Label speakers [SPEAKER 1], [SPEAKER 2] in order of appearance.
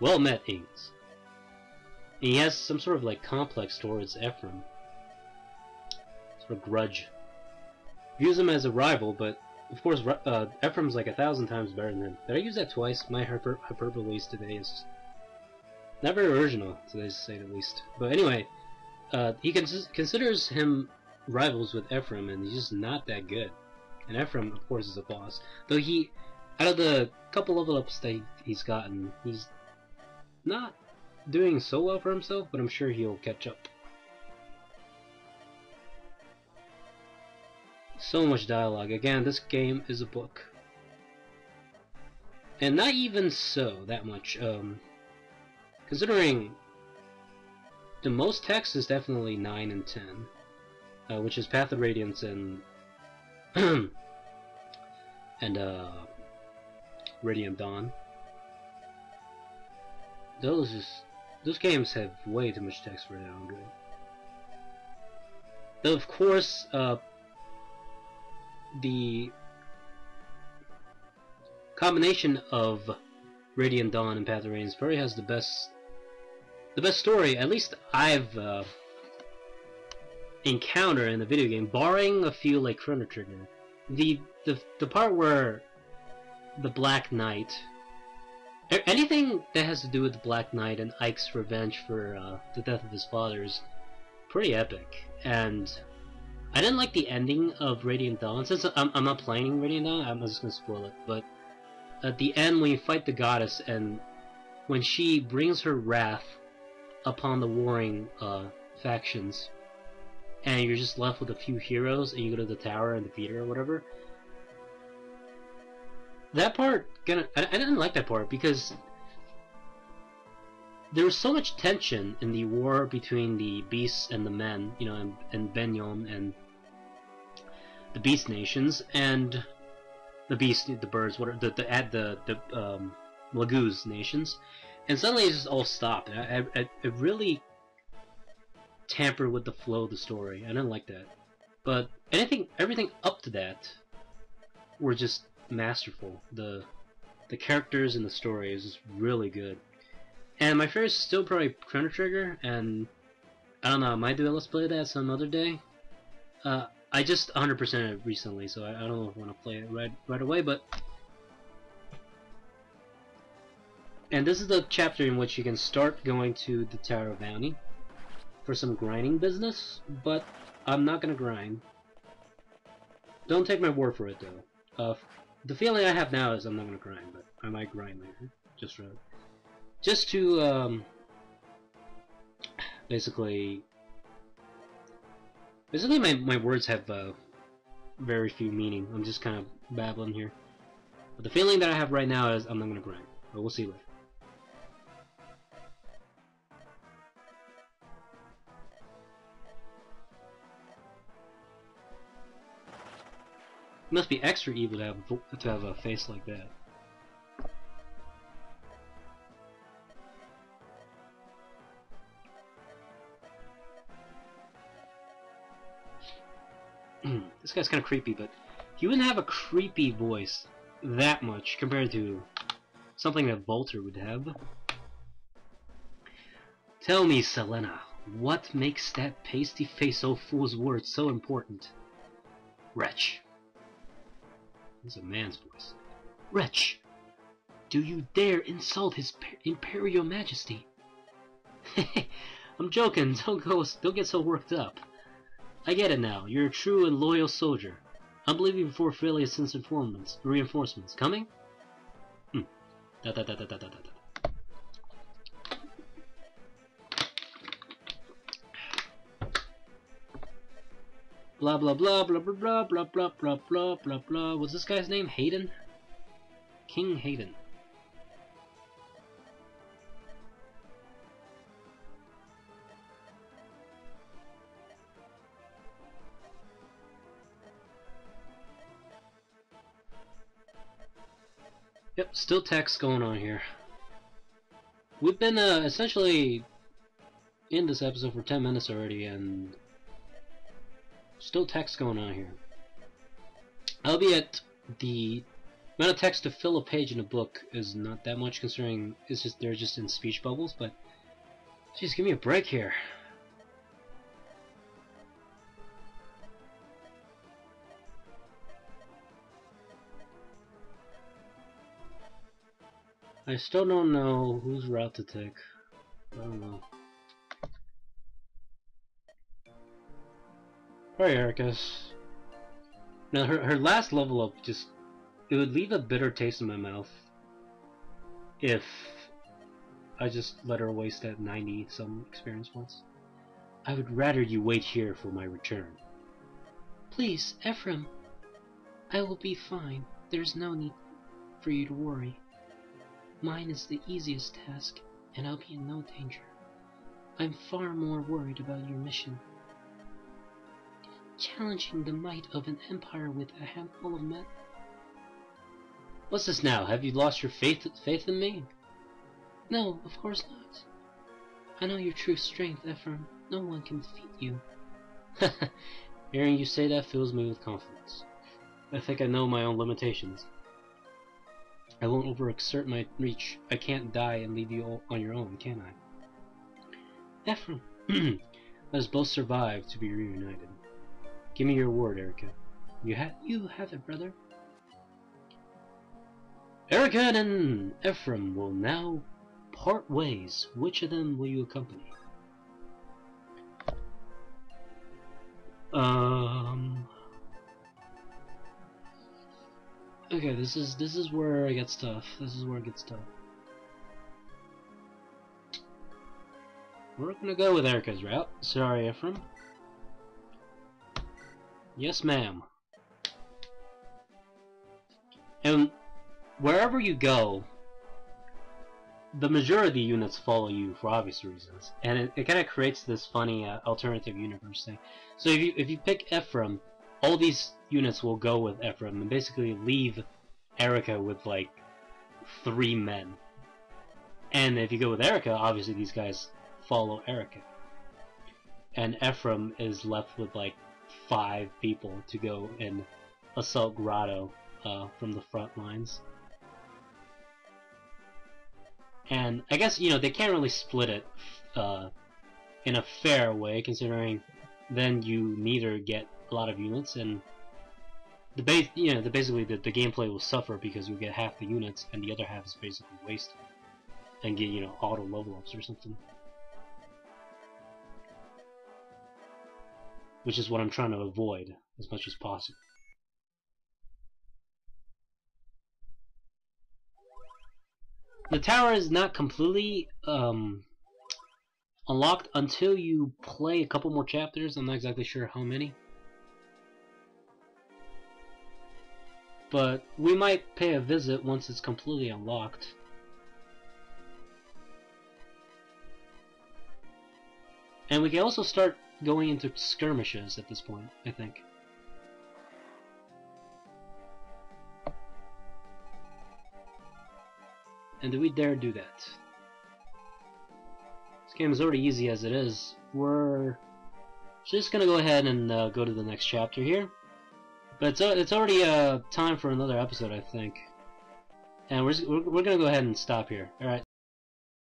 [SPEAKER 1] Well met, Ings. And he has some sort of like complex towards Ephraim. Sort of grudge. Views him as a rival, but of course Ephraim's like 1,000 times better than him. Did I use that twice? My hyperboles today is not very original, to say the least. But anyway, he considers him rivals with Ephraim, and he's just not that good. And Ephraim, of course, is a boss. Though out of the couple level ups that he's gotten, he's not doing so well for himself, but I'm sure he'll catch up. So much dialogue. Again, this game is a book. And not even so, that much. Considering the most text is definitely 9 and 10. Which is Path of Radiance and and Radiant Dawn. Those games have way too much text for their own good. Though of course, the combination of Radiant Dawn and Path of Radiance probably has the best story, at least I've encountered in the video game, barring a few like Chrono Trigger. The part where the Black Knight, anything that has to do with the Black Knight and Ike's revenge for the death of his father is pretty epic. And I didn't like the ending of Radiant Dawn. Since I'm not playing Radiant Dawn, I'm just gonna spoil it. But at the end, when you fight the goddess, and when she brings her wrath upon the warring factions, and you're just left with a few heroes, and you go to the tower and defeat her or whatever. That part, I didn't like that part because there was so much tension in the war between the beasts and the men, you know, and Benyon and the beast nations, and the beast, the birds, what are the Laguz nations, and suddenly it just all stopped. It really tampered with the flow of the story. I didn't like that. But everything up to that were just masterful. The characters and the story is just really good. And my favorite is still probably Chrono Trigger, and I don't know, I might do a Let's Play that some other day. I just 100%ed it recently, so I don't know if I want to play it right away, but... And this is the chapter in which you can start going to the Tower of Bounty for some grinding business, but I'm not gonna grind. Don't take my word for it, though. The feeling I have now is I'm not gonna grind, but I might grind later, just to basically my words have very few meaning. I'm just kind of babbling here, but the feeling that I have right now is I'm not gonna grind, but we'll see later. It must be extra evil to have a face like that. This guy's kind of creepy, but he wouldn't have a creepy voice that much compared to something that Volter would have. Tell me, Selena, what makes that pasty-faced old fool's words so important? Wretch. It's a man's voice. Wretch! Do you dare insult his Imperial Majesty? I'm joking, don't get so worked up. I get it now, you're a true and loyal soldier. I'm leaving before Phileas sends reinforcements. Coming? Blah blah blah blah blah blah blah blah blah blah blah blah. What's this guy's name? Hayden? King Hayden. Yep, still text going on here. We've been essentially in this episode for 10 minutes already, and still text going on here. Albeit the amount of text to fill a page in a book is not that much, considering they're just in speech bubbles, but jeez, give me a break here. I still don't know whose route to take. I don't know. Alright, Erica's. Now her last level up just, it would leave a bitter taste in my mouth if I just let her waste that 90 some experience points. I would rather you wait here for my return.
[SPEAKER 2] Please, Ephraim. I will be fine. There's no need for you to worry. Mine is the easiest task, and I'll be in no danger. I'm far more worried about your mission. Challenging the might of an empire with a handful of men.
[SPEAKER 1] What's this now? Have you lost your faith in me?
[SPEAKER 2] No, of course not. I know your true strength, Ephraim. No one can defeat you.
[SPEAKER 1] Hearing you say that fills me with confidence. I think I know my own limitations. I won't overexert my reach. I can't die and leave you all on your own, can I?
[SPEAKER 2] Ephraim.
[SPEAKER 1] Let us both survive to be reunited. Give me your word, Erica. You have it, brother. Erica and Ephraim will now part ways. Which of them will you accompany? Okay, this is where it gets tough. This is where it gets tough. We're gonna go with Erica's route. Sorry, Ephraim. Yes, ma'am. And wherever you go, the majority of the units follow you for obvious reasons, and it kind of creates this funny alternative universe thing. So if you pick Ephraim, all these units will go with Ephraim and basically leave Erica with like 3 men. And if you go with Erica, obviously these guys follow Erica, and Ephraim is left with like 5 people to go and assault Grotto from the front lines. And I guess, you know, they can't really split it in a fair way, considering then you neither get a lot of units, and basically the gameplay will suffer because you get half the units and the other half is basically wasted and get, you know, auto level ups or something. Which is what I'm trying to avoid as much as possible. The tower is not completely unlocked until you play a couple more chapters. I'm not exactly sure how many. But we might pay a visit once it's completely unlocked. And we can also start going into skirmishes at this point, I think. And do we dare do that? This game is already easy as it is. We're just gonna go ahead and go to the next chapter here. But it's already time for another episode, I think. And we're gonna go ahead and stop here. Alright,